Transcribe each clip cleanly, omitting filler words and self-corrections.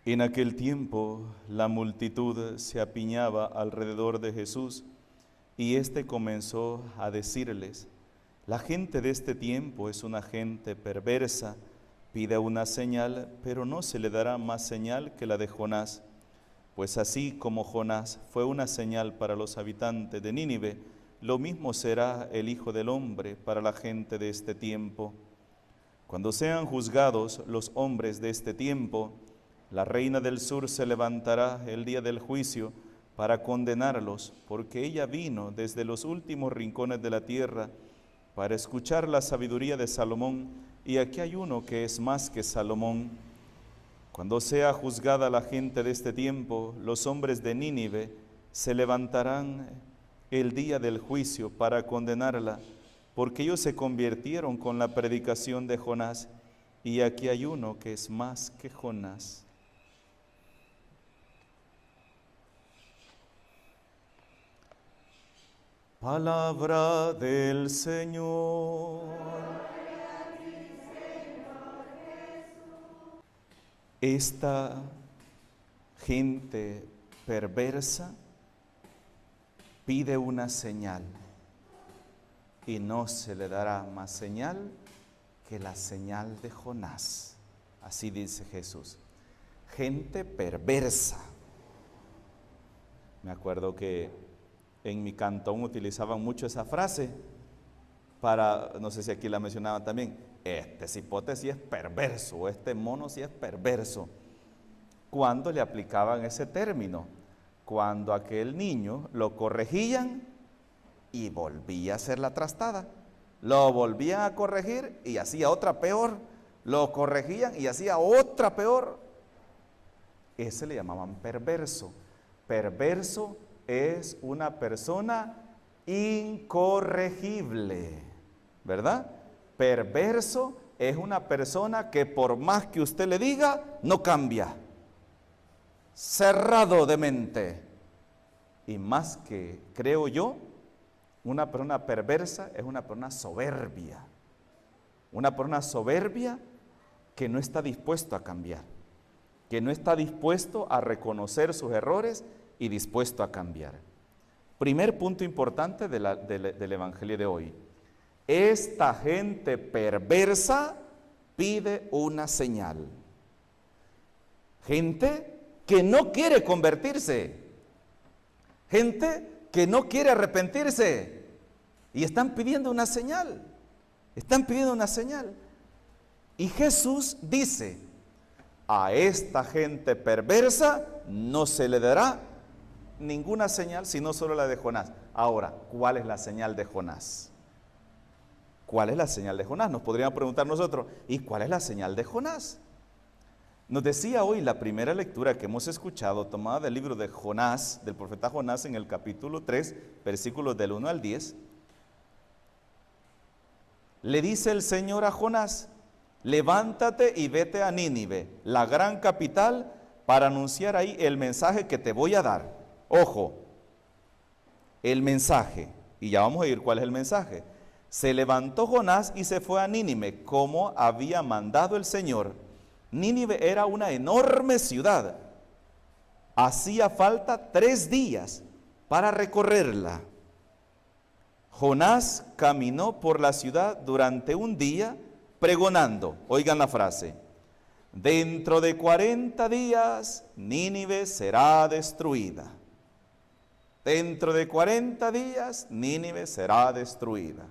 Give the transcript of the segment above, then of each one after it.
En aquel tiempo la multitud se apiñaba alrededor de Jesús y éste comenzó a decirles: la gente de este tiempo es una gente perversa, pide una señal, pero no se le dará más señal que la de Jonás. Pues así como Jonás fue una señal para los habitantes de Nínive, lo mismo será el Hijo del Hombre para la gente de este tiempo. Cuando sean juzgados los hombres de este tiempo, la reina del sur se levantará el día del juicio para condenarlos, porque ella vino desde los últimos rincones de la tierra para escuchar la sabiduría de Salomón, y aquí hay uno que es más que Salomón. Cuando sea juzgada la gente de este tiempo, los hombres de Nínive se levantarán el día del juicio para condenarla, porque ellos se convirtieron con la predicación de Jonás, y aquí hay uno que es más que Jonás. Palabra del Señor. Esta gente perversa pide una señal y no se le dará más señal que la señal de Jonás. Así dice Jesús. Gente perversa. Me acuerdo que en mi cantón utilizaban mucho esa frase para, no sé si aquí la mencionaban también, este cipote sí es perverso, o este mono sí es perverso. ¿Cuándo le aplicaban ese término? Cuando aquel niño lo corregían y volvía a hacer la trastada. Lo volvían a corregir y hacía otra peor. Lo corregían y hacía otra peor. Ese le llamaban perverso. Perverso es una persona incorregible, ¿verdad? Perverso es una persona que por más que usted le diga, no cambia. Cerrado de mente. Y más que, creo yo, una persona perversa es una persona soberbia. Una persona soberbia que no está dispuesto a cambiar, que no está dispuesto a reconocer sus errores y dispuesto a cambiar. Primer punto importante del Evangelio de hoy. Esta gente perversa pide una señal. Gente que no quiere convertirse. Gente que no quiere arrepentirse. Y están pidiendo una señal. Están pidiendo una señal. Y Jesús dice: a esta gente perversa no se le dará ninguna señal, sino solo la de Jonás. Ahora, ¿cuál es la señal de Jonás? ¿Cuál es la señal de Jonás? Nos podríamos preguntar nosotros, ¿y cuál es la señal de Jonás? Nos decía hoy la primera lectura que hemos escuchado, tomada del libro de Jonás, del profeta Jonás, en el capítulo 3, versículos del 1 al 10. Le dice el Señor a Jonás: levántate y vete a Nínive, la gran capital, para anunciar ahí el mensaje que te voy a dar. Ojo, el mensaje, y ya vamos a ir cuál es el mensaje. Se levantó Jonás y se fue a Nínive, como había mandado el Señor. Nínive era una enorme ciudad. Hacía falta 3 días para recorrerla. Jonás caminó por la ciudad durante un día pregonando, oigan la frase: dentro de 40 días Nínive será destruida. Dentro de 40 días Nínive será destruida.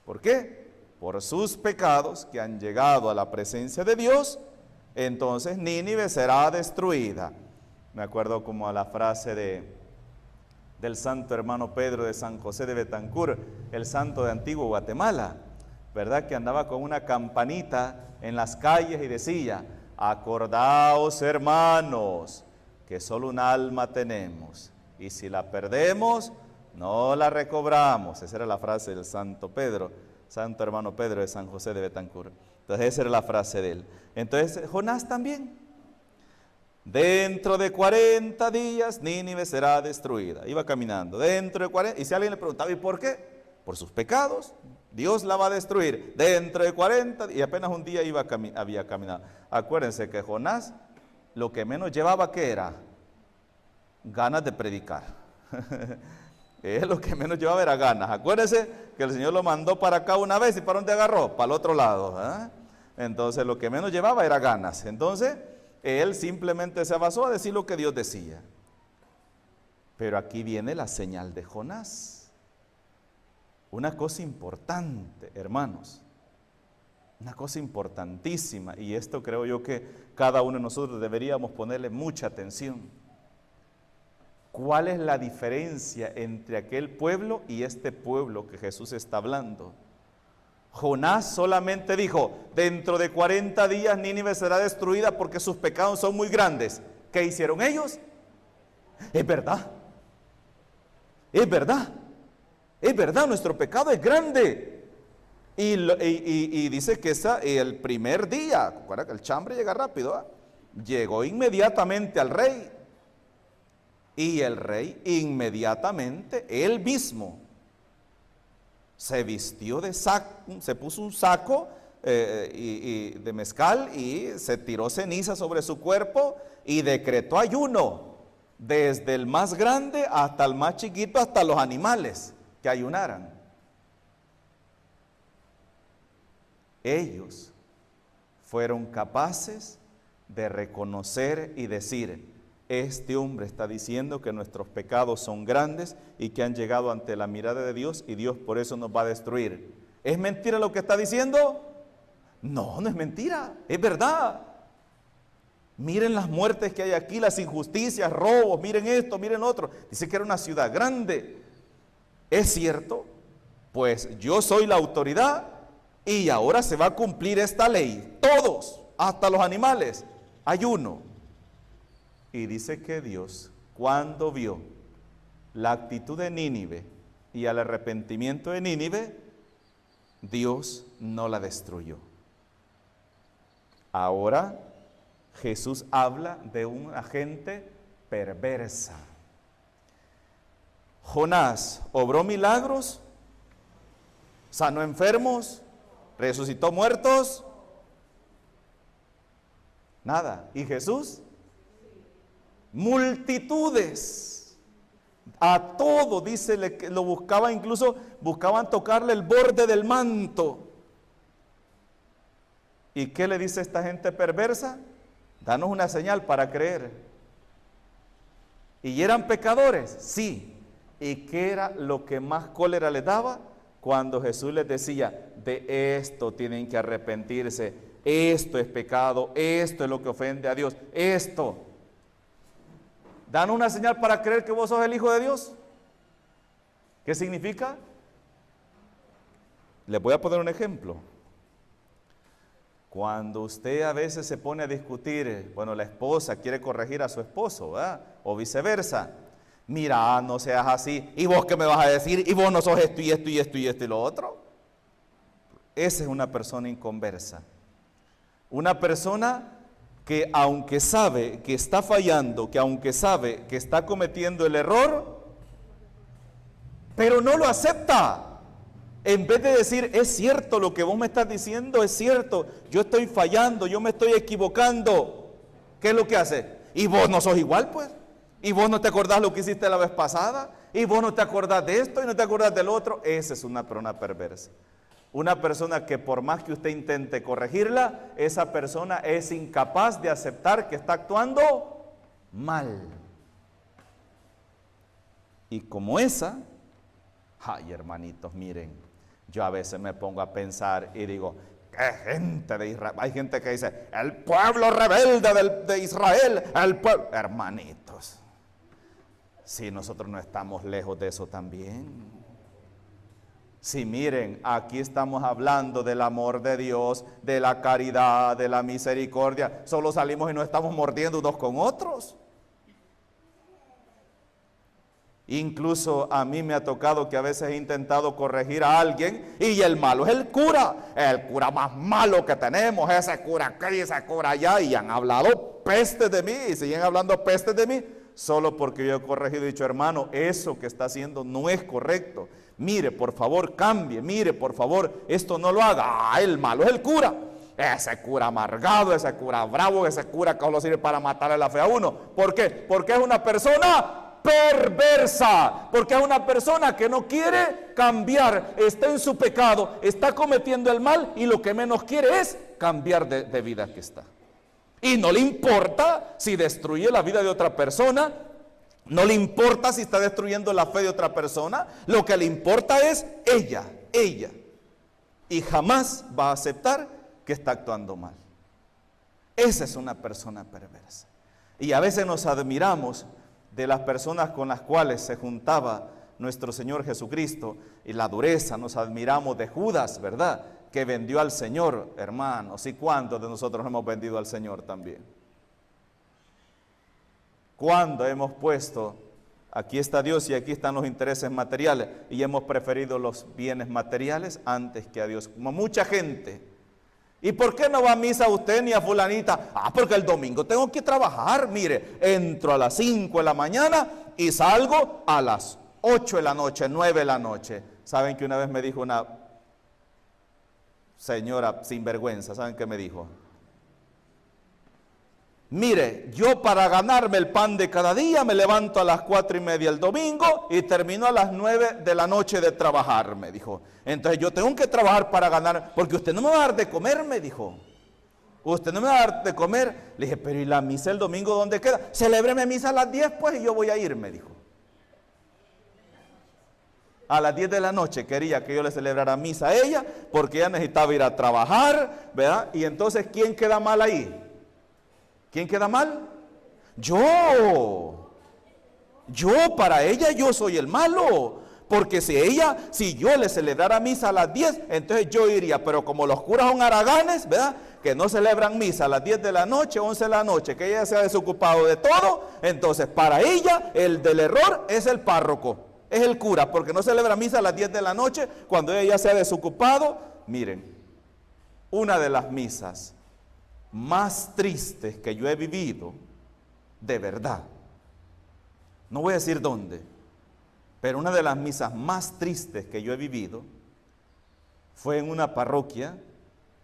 ¿Por qué? Por sus pecados que han llegado a la presencia de Dios, entonces Nínive será destruida. Me acuerdo como a la frase del santo hermano Pedro de San José de Betancur, el santo de Antiguo Guatemala, ¿verdad? Que andaba con una campanita en las calles y decía: acordaos, hermanos, que solo un alma tenemos, y si la perdemos, no la recobramos. Esa era la frase del santo Pedro, santo hermano Pedro de San José de Betancur. Entonces esa era la frase de él. Entonces Jonás también: dentro de 40 días Nínive será destruida. Iba caminando, dentro de 40, y si alguien le preguntaba, ¿y por qué? Por sus pecados, Dios la va a destruir. Dentro de 40, y apenas un día había caminado. Acuérdense que Jonás lo que menos llevaba, ¿qué era? Ganas de predicar. Lo que menos llevaba era ganas. Acuérdense que el Señor lo mandó para acá una vez y ¿para dónde agarró? Para el otro lado. Entonces lo que menos llevaba era ganas. Entonces él simplemente se basó a decir lo que Dios decía. Pero aquí viene la señal de Jonás. Una cosa importante, hermanos. Una cosa importantísima. Y esto creo yo que cada uno de nosotros deberíamos ponerle mucha atención. ¿Cuál es la diferencia entre aquel pueblo y este pueblo que Jesús está hablando? Jonás solamente dijo, dentro de 40 días Nínive será destruida porque sus pecados son muy grandes. ¿Qué hicieron ellos? Es verdad, es verdad, es verdad, nuestro pecado es grande. Y dice que el primer día, recuerda que el chambre llega rápido, llegó inmediatamente al rey. Y el rey inmediatamente, él mismo, se vistió de saco, se puso un saco de mezcal y se tiró ceniza sobre su cuerpo y decretó ayuno, desde el más grande hasta el más chiquito, hasta los animales que ayunaran. Ellos fueron capaces de reconocer y decir, este hombre está diciendo que nuestros pecados son grandes y que han llegado ante la mirada de Dios y Dios por eso nos va a destruir. ¿Es mentira lo que está diciendo? No, no es mentira, es verdad. Miren las muertes que hay aquí, las injusticias, robos, miren esto, miren otro. Dice que era una ciudad grande. ¿Es cierto? Pues yo soy la autoridad y ahora se va a cumplir esta ley. Todos, hasta los animales, ayuno. Y dice que Dios, cuando vio la actitud de Nínive y el arrepentimiento de Nínive, Dios no la destruyó. Ahora Jesús habla de una gente perversa. Jonás obró milagros, sanó enfermos, resucitó muertos, nada. ¿Y Jesús? Multitudes, a todo, dice, lo buscaban, incluso buscaban tocarle el borde del manto. ¿Y qué le dice esta gente perversa? Danos una señal para creer. ¿Y eran pecadores? Sí. ¿Y qué era lo que más cólera les daba? Cuando Jesús les decía, de esto tienen que arrepentirse, esto es pecado, esto es lo que ofende a Dios, esto. ¿Dan una señal para creer que vos sos el Hijo de Dios? ¿Qué significa? Les voy a poner un ejemplo. Cuando usted a veces se pone a discutir, bueno, la esposa quiere corregir a su esposo, ¿verdad? O viceversa. Mira, no seas así. ¿Y vos qué me vas a decir? ¿Y vos no sos esto y esto y esto y esto y lo otro? Esa es una persona inconversa. Una persona que aunque sabe que está fallando, que aunque sabe que está cometiendo el error, pero no lo acepta. En vez de decir, es cierto lo que vos me estás diciendo, es cierto, yo estoy fallando, yo me estoy equivocando. ¿Qué es lo que hace? Y vos no sos igual, pues. Y vos no te acordás lo que hiciste la vez pasada. Y vos no te acordás de esto y no te acordás del otro. Esa es una persona perversa. Una persona que por más que usted intente corregirla, esa persona es incapaz de aceptar que está actuando mal. Y como esa, ay hermanitos, miren, yo a veces me pongo a pensar y digo, ¿qué gente de Israel? Hay gente que dice, el pueblo rebelde de Israel, el pueblo. Hermanitos, si nosotros no estamos lejos de eso también. Sí, miren, aquí estamos hablando del amor de Dios, de la caridad, de la misericordia. Solo salimos y nos estamos mordiendo unos con otros. Incluso a mí me ha tocado que a veces he intentado corregir a alguien y el malo es el cura más malo que tenemos, ese cura aquí, ese cura allá, y han hablado pestes de mí y siguen hablando pestes de mí, solo porque yo he corregido y dicho, hermano, eso que está haciendo no es correcto. Mire, por favor, cambie, mire, por favor, esto no lo haga. Ah, el malo es el cura. ese cura amargado, ese cura bravo, ese cura que solo sirve para matarle la fe a uno. ¿Por qué? Porque es una persona perversa, porque es una persona que no quiere cambiar, está en su pecado, está cometiendo el mal y lo que menos quiere es cambiar de vida que está. Y no le importa si destruye la vida de otra persona, no le importa si está destruyendo la fe de otra persona, lo que le importa es ella. Y jamás va a aceptar que está actuando mal. Esa es una persona perversa. Y a veces nos admiramos de las personas con las cuales se juntaba nuestro Señor Jesucristo y la dureza, nos admiramos de Judas, ¿verdad?, que vendió al Señor, hermanos. ¿Y cuántos de nosotros hemos vendido al Señor también? ¿Cuándo hemos puesto, aquí está Dios y aquí están los intereses materiales, y hemos preferido los bienes materiales antes que a Dios? Como mucha gente. ¿Y por qué no va a misa usted ni a fulanita? Porque el domingo tengo que trabajar. Mire, entro a las 5 de la mañana y salgo a las 8 de la noche, 9 de la noche. ¿Saben que una vez me dijo una señora sinvergüenza? ¿Saben qué me dijo? Mire, yo para ganarme el pan de cada día me levanto a las 4:30 el domingo y termino a las 9 de la noche de trabajar, me dijo. Entonces yo tengo que trabajar para ganar, porque usted no me va a dar de comer, me dijo. Usted no me va a dar de comer. Le dije, pero ¿y la misa el domingo dónde queda? Celébreme misa a las 10 pues y yo voy a ir, me dijo. A las 10 de la noche quería que yo le celebrara misa a ella, porque ella necesitaba ir a trabajar, ¿verdad? Y entonces, ¿quién queda mal ahí? ¿Quién queda mal? Yo, para ella yo soy el malo, porque si yo le celebrara misa a las 10, entonces yo iría, pero como los curas son haraganes, ¿verdad?, que no celebran misa a las 10 de la noche, 11 de la noche, que ella se ha desocupado de todo, entonces para ella el del error es el párroco, es el cura, porque no celebra misa a las 10 de la noche cuando ella ya se ha desocupado. Miren, una de las misas más tristes que yo he vivido, de verdad, no voy a decir dónde, pero una de las misas más tristes que yo he vivido fue en una parroquia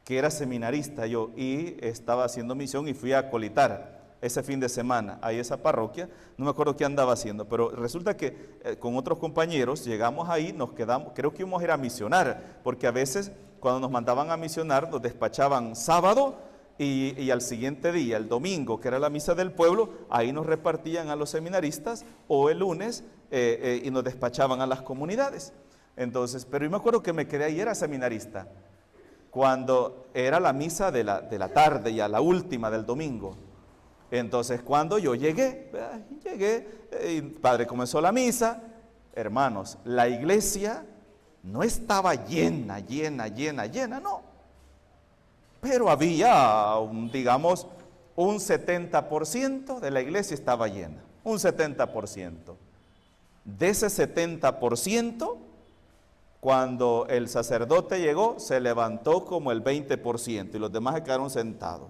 que era seminarista yo, y estaba haciendo misión y fui a acolitar ese fin de semana a esa parroquia. No me acuerdo qué andaba haciendo, pero resulta que con otros compañeros llegamos ahí, nos quedamos, creo que íbamos a ir a misionar, porque a veces cuando nos mandaban a misionar nos despachaban sábado y al siguiente día, el domingo, que era la misa del pueblo, ahí nos repartían a los seminaristas, o el lunes y nos despachaban a las comunidades. Entonces, pero yo me acuerdo que me quedé ahí, era seminarista, cuando era la misa de la tarde, ya la última del domingo. Entonces, cuando yo llegué, y el padre comenzó la misa. Hermanos, la iglesia no estaba llena, no. Pero había, digamos, un 70% de la iglesia estaba llena, un 70%. De ese 70%, cuando el sacerdote llegó, se levantó como el 20% y los demás se quedaron sentados.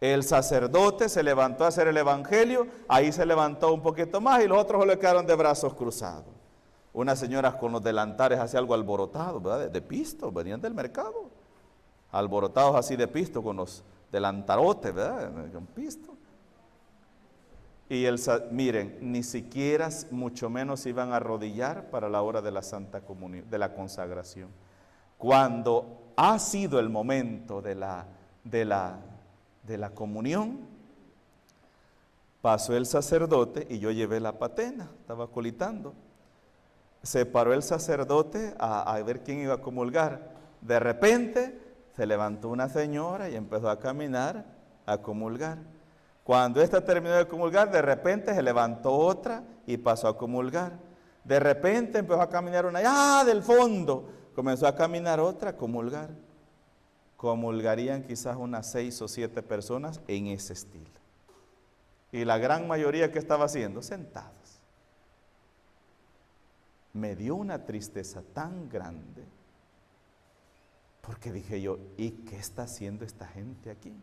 El sacerdote se levantó a hacer el evangelio, ahí se levantó un poquito más y los otros le quedaron de brazos cruzados. Unas señoras con los delantares así algo alborotados, ¿verdad? De pisto, venían del mercado. Alborotados así de pisto, con los delantarotes, ¿verdad? Con pisto. Y miren, ni siquiera, mucho menos iban a arrodillar para la hora de la Santa Comunión, de la consagración. Cuando ha sido el momento de la comunión, pasó el sacerdote y yo llevé la patena, estaba colitando. Se paró el sacerdote a ver quién iba a comulgar. De repente se levantó una señora y empezó a caminar a comulgar. Cuando ésta terminó de comulgar, de repente se levantó otra y pasó a comulgar. De repente empezó a caminar una allá del fondo, comenzó a caminar otra a comulgar. Comulgarían quizás unas 6 o 7 personas en ese estilo. Y la gran mayoría, ¿qué estaba haciendo? Sentados. Me dio una tristeza tan grande, porque dije yo, ¿y qué está haciendo esta gente aquí?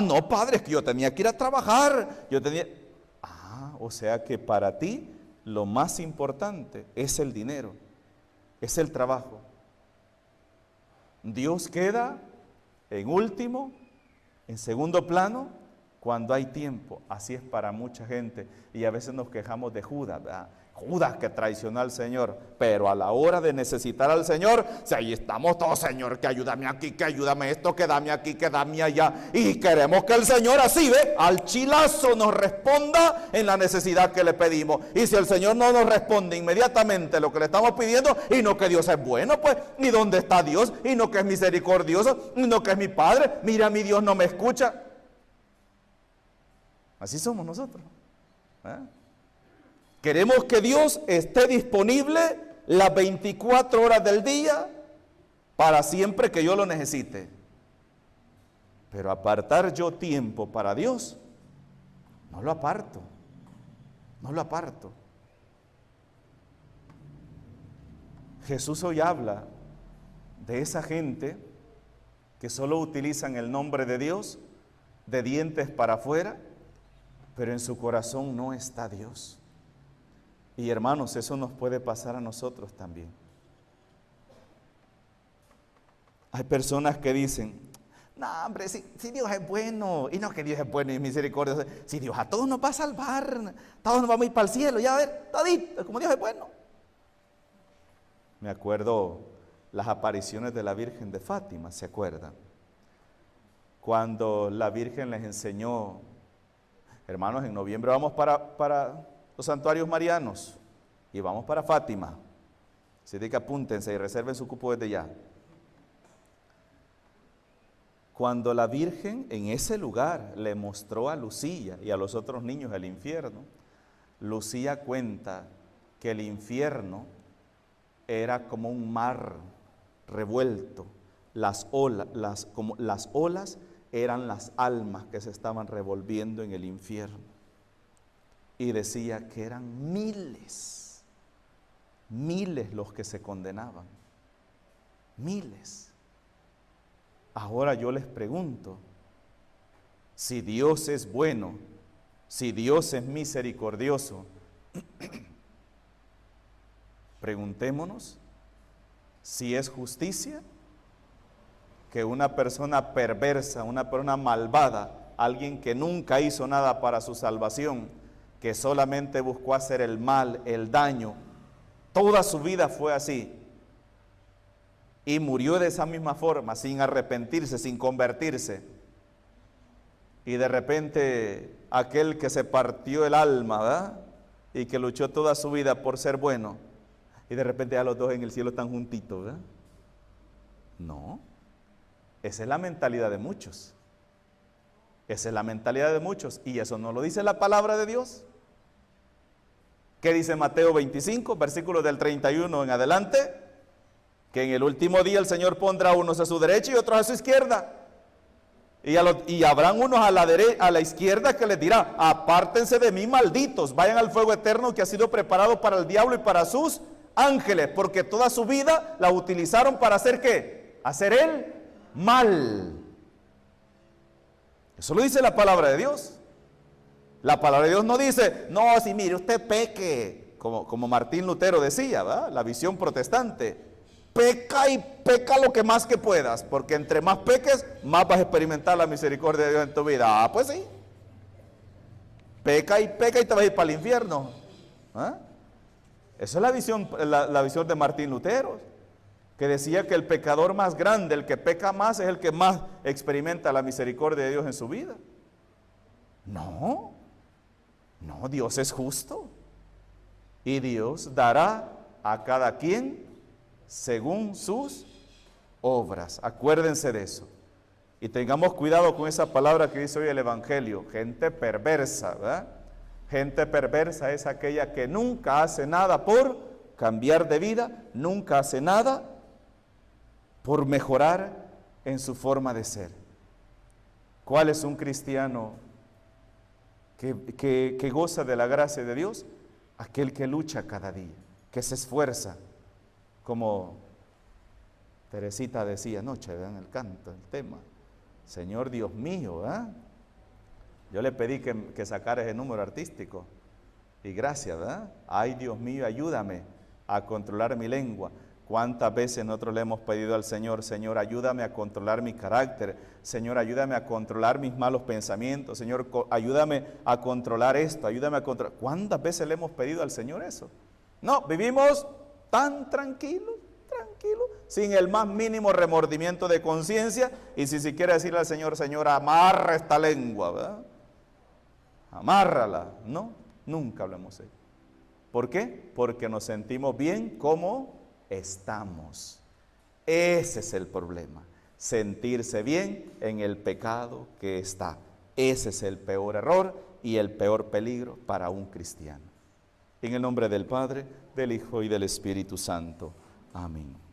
No, padre, es que yo tenía que ir a trabajar. O sea que para ti lo más importante es el dinero, es el trabajo. Dios queda en último, en segundo plano, cuando hay tiempo. Así es para mucha gente. Y a veces nos quejamos de Judas, ¿verdad? Judas que traicionó al Señor, pero a la hora de necesitar al Señor, si ahí estamos todos, Señor, que ayúdame aquí, que ayúdame esto, que dame aquí, que dame allá, y queremos que el Señor así, ve, al chilazo nos responda en la necesidad que le pedimos. Y si el Señor no nos responde inmediatamente lo que le estamos pidiendo, y no que Dios es bueno, pues, ¿y dónde está Dios? Y no que es misericordioso, y no que es mi Padre, mira, mi Dios no me escucha. Así somos nosotros, ¿eh? Queremos que Dios esté disponible las 24 horas del día para siempre que yo lo necesite. Pero apartar yo tiempo para Dios, no lo aparto. No lo aparto. Jesús hoy habla de esa gente que solo utilizan el nombre de Dios de dientes para afuera, pero en su corazón no está Dios. Y hermanos, eso nos puede pasar a nosotros también. Hay personas que dicen, no hombre, si Dios es bueno, y no que Dios es bueno y misericordioso, si Dios a todos nos va a salvar, todos nos vamos a ir para el cielo, ya a ver, todito, como Dios es bueno. Me acuerdo las apariciones de la Virgen de Fátima, ¿se acuerdan? Cuando la Virgen les enseñó, hermanos, en noviembre vamos para los santuarios marianos y vamos para Fátima. Así que apúntense y reserven su cupo desde ya. Cuando la Virgen en ese lugar le mostró a Lucía y a los otros niños el infierno, Lucía cuenta que el infierno era como un mar revuelto. Las olas eran las almas que se estaban revolviendo en el infierno. Y decía que eran miles los que se condenaban. Miles. Ahora yo les pregunto, si Dios es bueno, si Dios es misericordioso, preguntémonos si es justicia que una persona perversa, una persona malvada, alguien que nunca hizo nada para su salvación, que solamente buscó hacer el mal, el daño, toda su vida fue así, y murió de esa misma forma, sin arrepentirse, sin convertirse, y de repente aquel que se partió el alma, ¿verdad? Y que luchó toda su vida por ser bueno, y de repente ya los dos en el cielo están juntitos, ¿verdad? No, esa es la mentalidad de muchos. Esa es la mentalidad de muchos, y eso no lo dice la palabra de Dios. ¿Qué dice Mateo 25, versículos del 31 en adelante? Que en el último día el Señor pondrá unos a su derecha y otros a su izquierda. Y habrán unos a la izquierda que les dirá, apártense de mí, malditos, vayan al fuego eterno que ha sido preparado para el diablo y para sus ángeles, porque toda su vida la utilizaron para hacer ¿qué? Hacer el mal. Eso lo dice la palabra de Dios. La palabra de Dios no dice, no, si mire, usted peque, como Martín Lutero decía, ¿verdad? La visión protestante. Peca y peca lo que más que puedas, porque entre más peques, más vas a experimentar la misericordia de Dios en tu vida. Ah, pues sí. Peca y te vas a ir para el infierno. ¿Ah? Esa es la visión de Martín Lutero, que decía que el pecador más grande, el que peca más, es el que más experimenta la misericordia de Dios en su vida. No, Dios es justo. Y Dios dará a cada quien según sus obras. Acuérdense de eso. Y tengamos cuidado con esa palabra que dice hoy el Evangelio, gente perversa, ¿verdad? Gente perversa es aquella que nunca hace nada por cambiar de vida, nunca hace nada por mejorar en su forma de ser. ¿Cuál es un cristiano que goza de la gracia de Dios? Aquel que lucha cada día, que se esfuerza, como Teresita decía anoche, ¿verdad? En el canto, el tema, Señor Dios mío, ¿verdad? Yo le pedí que sacara ese número artístico, y gracias, ¿verdad? Ay, Dios mío, ayúdame a controlar mi lengua. ¿Cuántas veces nosotros le hemos pedido al Señor, Señor, ayúdame a controlar mi carácter, Señor, ayúdame a controlar mis malos pensamientos, Señor, ayúdame a controlar esto, ayúdame a controlar? ¿Cuántas veces le hemos pedido al Señor eso? No, vivimos tan tranquilos, sin el más mínimo remordimiento de conciencia, y si siquiera decirle al Señor, Señor, amarra esta lengua, ¿verdad? Amárrala. No, nunca lo hemos hecho. ¿Por qué? Porque nos sentimos bien como estamos. Ese es el problema, sentirse bien en el pecado que está. Ese es el peor error y el peor peligro para un cristiano. En el nombre del Padre, del Hijo y del Espíritu Santo. Amén.